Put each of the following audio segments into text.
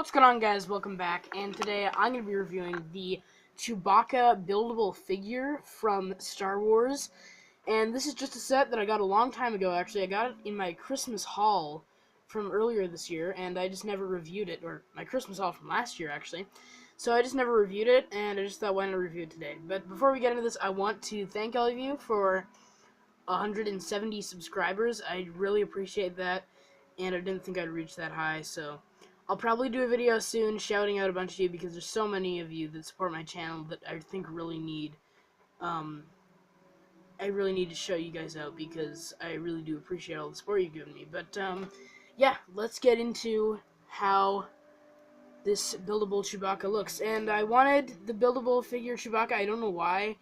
What's going on, guys? Welcome back, and today I'm going to be reviewing the Chewbacca buildable figure from Star Wars, and this is just a set that I got a long time ago. Actually, I got it in my Christmas haul from earlier this year, and I just never reviewed it, or my Christmas haul from last year, actually. So I just never reviewed it, and I just thought, why not review it today? But before we get into this, I want to thank all of you for 170 subscribers. I really appreciate that, and I didn't think I'd reach that high, so I'll probably do a video soon shouting out a bunch of you because there's so many of you that support my channel that I think really need, I really need to show you guys out because I really do appreciate all the support you've given me. But, yeah, let's get into how this buildable Chewbacca looks. And I wanted the buildable figure Chewbacca, I don't know why.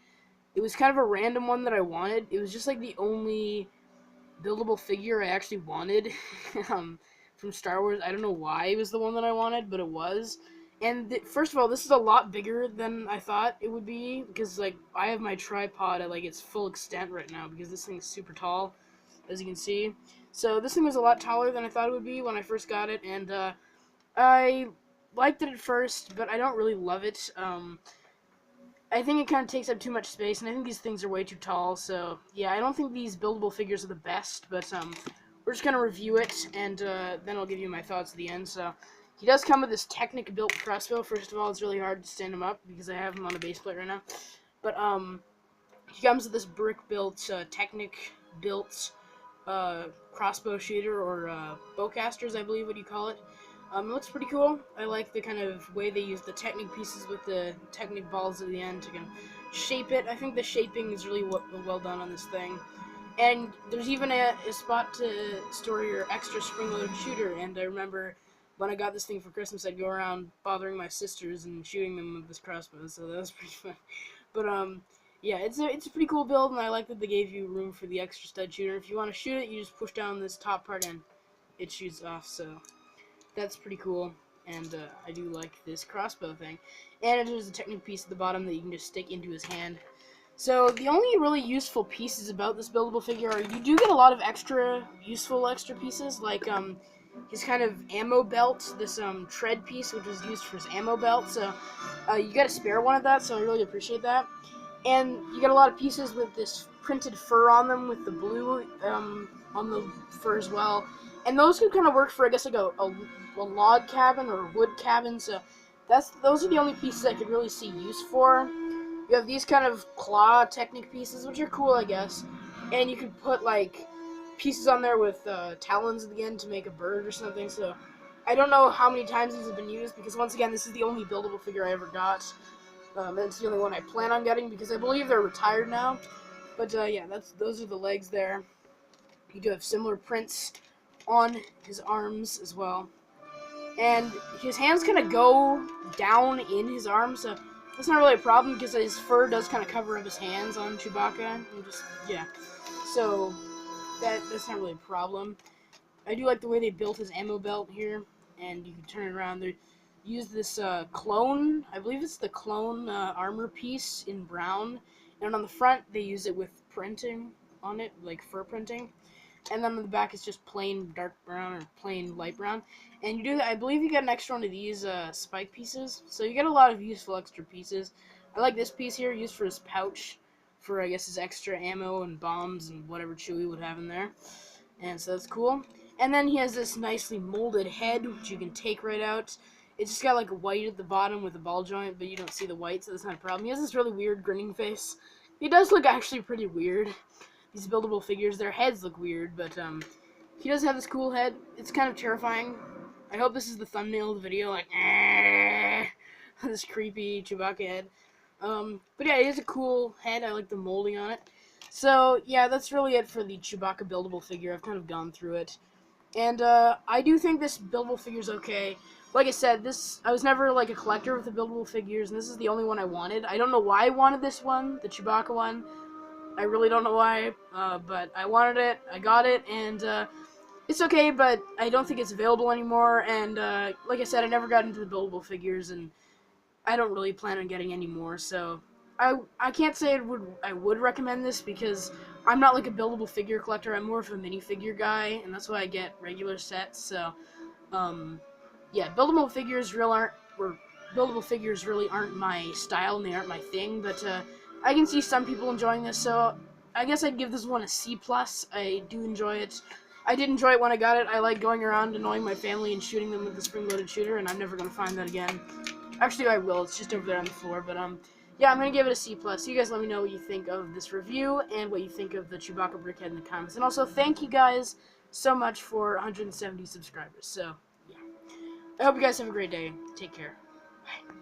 It was kind of a random one that I wanted. It was just like the only buildable figure I actually wanted from Star Wars. I don't know why it was the one that I wanted, but it was. And first of all, this is a lot bigger than I thought it would be, because like I have my tripod at like its full extent right now because this thing's super tall, as you can see. So this thing was a lot taller than I thought it would be when I first got it, and I liked it at first, but I don't really love it. I think it kind of takes up too much space, and I think these things are way too tall, so yeah, I don't think these buildable figures are the best, but we're just going to review it, and then I'll give you my thoughts at the end. So he does come with this Technic-built crossbow. First of all, it's really hard to stand him up, because I have him on a base plate right now, but he comes with this brick-built, Technic-built crossbow shooter, or bowcasters, I believe what you call it. It looks pretty cool. I like the kind of way they use the Technic pieces with the Technic balls at the end to kind of shape it. I think the shaping is really well done on this thing. And there's even a spot to store your extra spring-loaded shooter, and I remember when I got this thing for Christmas, I'd go around bothering my sisters and shooting them with this crossbow, so that was pretty fun. But, yeah, it's a pretty cool build, and I like that they gave you room for the extra stud shooter. If you want to shoot it, you just push down this top part and it shoots off, so that's pretty cool, and I do like this crossbow thing. And there's a Technic piece at the bottom that you can just stick into his hand. So the only really useful pieces about this buildable figure are you do get a lot of useful extra pieces, like his kind of ammo belt, this tread piece, which is used for his ammo belt. So you got a spare one of that, so I really appreciate that. And you get a lot of pieces with this printed fur on them, with the blue on the fur as well. And those could kind of work for, I guess, like a log cabin or a wood cabin. So those are the only pieces I could really see use for. You have these kind of claw Technic pieces, which are cool, I guess. And you could put, like, pieces on there with talons at the end to make a bird or something. So I don't know how many times these have been used, because once again, this is the only buildable figure I ever got. And it's the only one I plan on getting, because I believe they're retired now. But yeah, those are the legs there. You do have similar prints on his arms as well. And his hands kind of go down in his arms, so that's not really a problem because his fur does kind of cover up his hands on Chewbacca. And just, yeah. So that's not really a problem. I do like the way they built his ammo belt here, and you can turn it around. They use this clone, I believe it's the clone armor piece in brown, and on the front they use it with printing on it, like fur printing. And then on the back it's just plain dark brown or plain light brown. And you do, I believe you get an extra one of these spike pieces. So you get a lot of useful extra pieces. I like this piece here, used for his pouch, for I guess his extra ammo and bombs and whatever Chewie would have in there. And so that's cool. And then he has this nicely molded head, which you can take right out. It's just got like a white at the bottom with a ball joint, but you don't see the white, so that's not a problem. He has this really weird grinning face. He does look actually pretty weird. These buildable figures, their heads look weird, but he does have this cool head. It's kind of terrifying. I hope this is the thumbnail of the video, like, this creepy Chewbacca head. But yeah, it is a cool head. I like the molding on it. So yeah, that's really it for the Chewbacca buildable figure. I've kind of gone through it. And I do think this buildable figure is okay. Like I said, I was never like a collector with the buildable figures, and this is the only one I wanted. I don't know why I wanted this one, the Chewbacca one. I really don't know why, but I wanted it, I got it, and it's okay, but I don't think it's available anymore, and like I said, I never got into the buildable figures, and I don't really plan on getting any more, so I can't say I would recommend this, because I'm not like a buildable figure collector. I'm more of a minifigure guy, and that's why I get regular sets. So yeah, buildable figures really aren't my style and they aren't my thing. But I can see some people enjoying this, so I guess I'd give this one a C+. I do enjoy it. I did enjoy it when I got it. I like going around annoying my family and shooting them with the spring-loaded shooter, and I'm never gonna find that again. Actually, I will. It's just over there on the floor. But yeah, I'm gonna give it a C+. So you guys let me know what you think of this review and what you think of the Chewbacca brickhead in the comments. And also, thank you guys so much for 170 subscribers. So yeah, I hope you guys have a great day. Take care. Bye.